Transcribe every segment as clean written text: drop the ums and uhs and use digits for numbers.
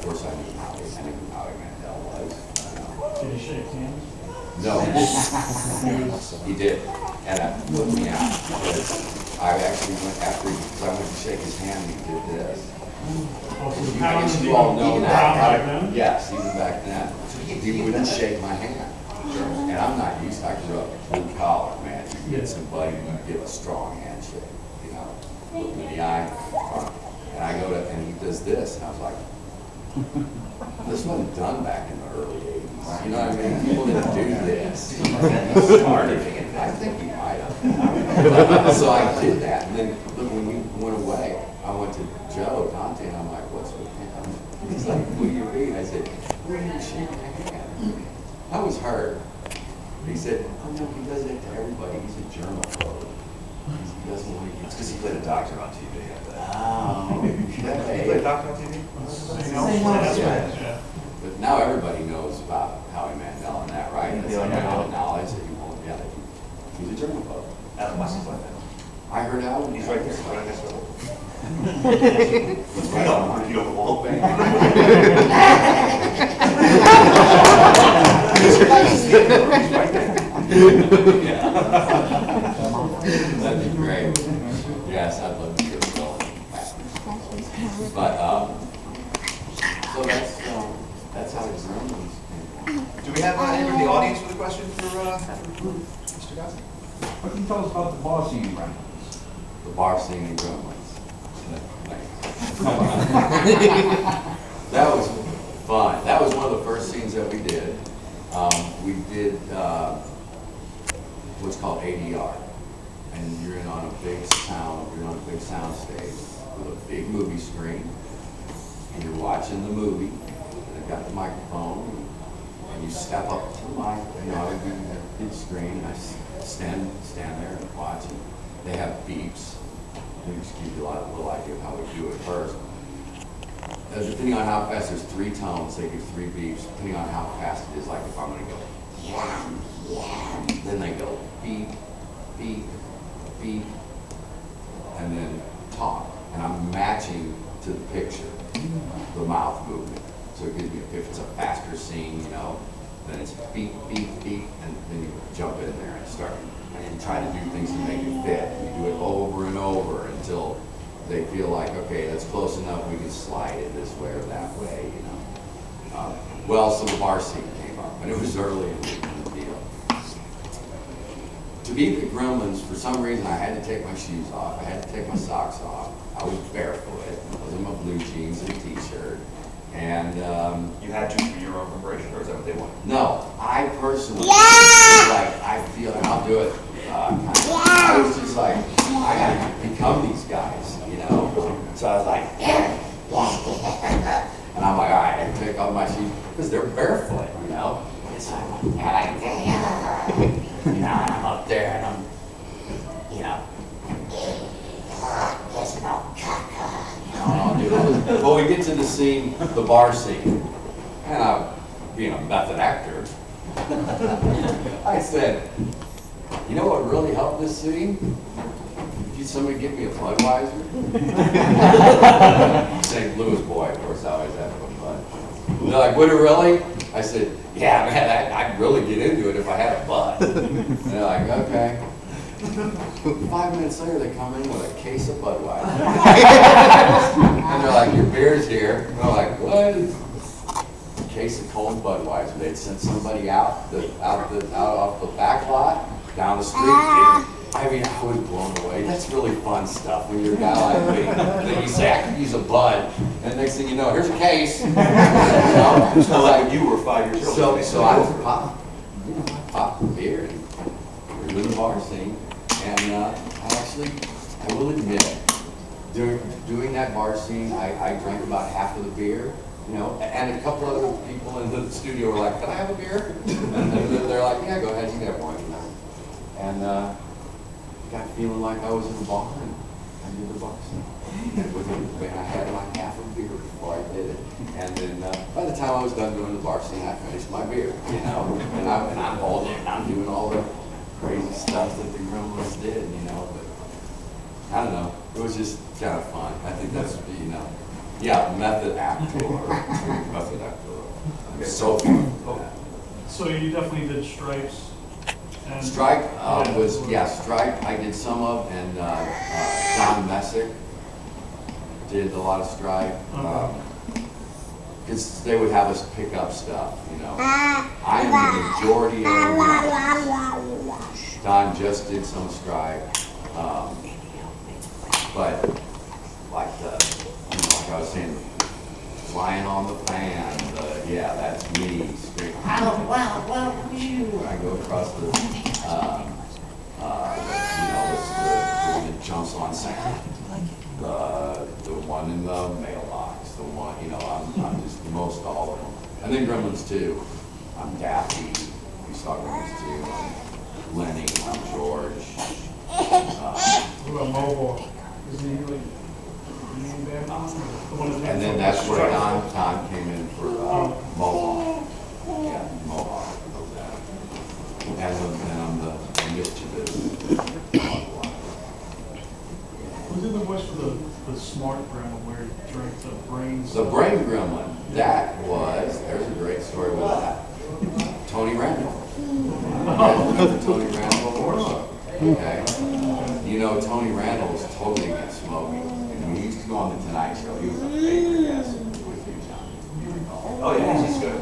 course, I knew Howie Mandel was. Did he shake hands? No, he did, and that put me out because I actually went after because I went to shake his hand and he did this. Oh, so I Howie guess was you all know even that. back then? Yes, even back then. He wouldn't shake my hand. And I'm not used to, I grew up blue collar, man. You get somebody, you give a strong handshake, you know, look him in the eye, and I go to, and he does this, and I was like, this wasn't done back in the early 80s. You know what I mean? People didn't do this. He started it. I think he might have. So I did that, and then look, when he went away, I went to Joe Dante, and I'm like, what's with him? He's like, what do you mean? I said, where did you shake my hand? I was hurt. He said, oh no, he does it to everybody. He's a germaphobe. He doesn't want to use. Because he played a doctor on TV. Oh. He played a doctor on TV? Yeah. But now everybody knows about Howie Mandel and that, right? That's like common knowledge that you won't, yeah, he's a germaphobe. Adam Weston's like that. I heard Howie. He's right there, right next to him. He's right on. You know the wall thing. He's right there. Yeah. That'd be great. Yes, I'd love to get it going. But, so that's how it's run. Do we have anyone in the audience with a question for Mr. Dodson? What can you tell us about the bar scene right now? The bar scene in Gremlins. That was fun. That was one of the first scenes that we did. We did what's called ADR. And you're in on a big sound stage with a big movie screen. And you're watching the movie. And they've got the microphone. And you step up to the mic. You know, I do that big screen. And I stand there and watch it. They have beeps. Let me just give you a little idea of how we do it first. Depending on how fast, there's 3 tones, they give 3 beeps. Depending on how fast it is, like if I'm gonna go, then they go beep, beep, beep, and then talk. And I'm matching to the picture, the mouth movement. So it gives me, if it's a faster scene, you know, then it's beep, beep, beep, and then you jump in there and start and try to do things to make it fit. You do it over and over until they feel like, okay, that's close enough, we can slide it this way or that way, you know. Well, so the bar scene came up, and it was early in the deal. To be the Gremlins, for some reason, I had to take my shoes off. I had to take my socks off. I was barefoot. I was in my blue jeans and a t-shirt. And You had to for your own preparation, or is that what they wanted? no, I personally, I feel, and I'll do it. I was just like, I gotta become these guys, you know. So I was like, and I'm like, all right, I take off my shoes because they're barefoot, you know. It's like, you know, and I'm up there and I'm, you know, there's no caca. You know, and I'll do that. Well, we get to the scene, the bar scene, and I'm being a method actor. I said, you know what really helped this scene? Did somebody get me a Budweiser? St. Louis boy, of course, I always have a Bud. They're like, would it really? I said, yeah, man, I'd really get into it if I had a Bud. And they're like, okay. 5 minutes later, they come in with a case of Budweiser. And they're like, your beer's here. And I'm like, what? A case of cold Budweiser. They'd sent somebody out off the back lot, down the street. I mean, I was blown away. That's really fun stuff when you're a guy like me. Then you say, I could use a Bud. And next thing you know, here's a case. You know? So like you were 5 years old. So I was popped the beer, and we're doing the bar scene. And I will admit, doing that bar scene, I drank about half of the beer, you know, and a couple other people in the studio were like, can I have a beer? And they're like, yeah, go ahead, you can have one, you know. And got feeling like I was in the bar, and I did the bar scene. And I had like half a beer before I did it. And then by the time I was done doing the bar scene, I finished my beer, you know. And I'm holding it, and I'm doing all the crazy stuff that the Gremlins did, you know. But I don't know. It was just kind of fun. I think that's, you know, yeah, method actor. so far. So you definitely did Stripes and. Strike Strike I did some of, and Don Messick did a lot of Strike. Because they would have us pick up stuff, you know. I am the majority of the Don just did some Strike. But like like I was saying, flying on the fan, yeah, that's me. Screaming, wow, when I go across the, the one that jumps on Santa, the one in the mailbox, the one, I'm just most all of them. And then Gremlins 2, I'm Daffy. You saw Gremlins 2. I'm Lenny. I'm George. What about Mobile? Isn't he like? And then that's where Don came in for Mohawk. Yeah, Mohawk. And I'm the mischievous. Who did the voice for the smart gremlin where he drank the brains? The brain gremlin. There's a great story with that. Tony Randall. Tony Randall. Okay. Tony Randall was totally against smoking. And he used to go on the Tonight Show. He was a favorite guest with you, John. You recall? Oh, yeah, he's good.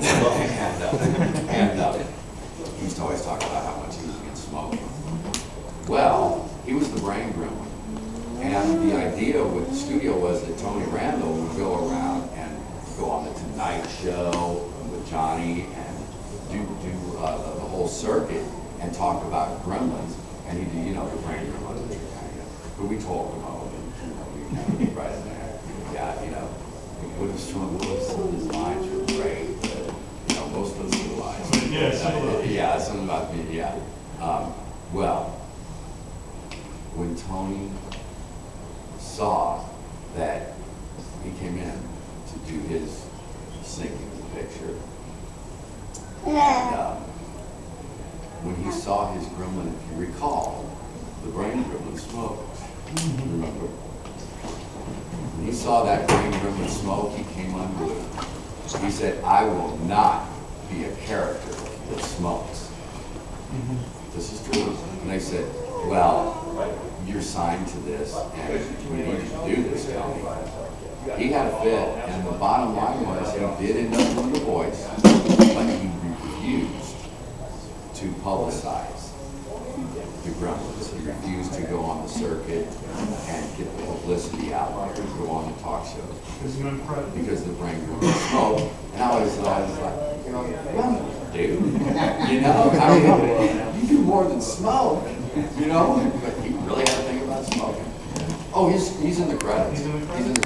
and he used to always talk about how much he was against smoking. Well, he was the brain gremlin. And the idea with the studio was that Tony Randall would go around and go on the Tonight Show with Johnny and do the whole circuit and talk about gremlins. And he did, the brain gremlins. But we told him, we kind of right in there. Yeah, what was some of his lines were great, but, most of the lines. Yeah, something about me, yeah. Well, when Tony saw that he came in to do his singing picture, and when he saw his gremlin, if you recall, the brain gremlin smoked. Remember? When he saw that brain gremlin smoke, he came unglued. He said, I will not be a character that smokes. This is true. And they said, well, you're signed to this, and we need you to do this, Tony. He had a fit, and the bottom line was he did end up doing the voice, but he refused to publicize the Gremlins. He refused to go on the circuit and get the publicity out there and go on the talk shows. Because the brain gremlin smoked. And I was like, well, dude, you do more than smoke, But he really had to think about smoking. Oh, he's in the credits. He's in the credits.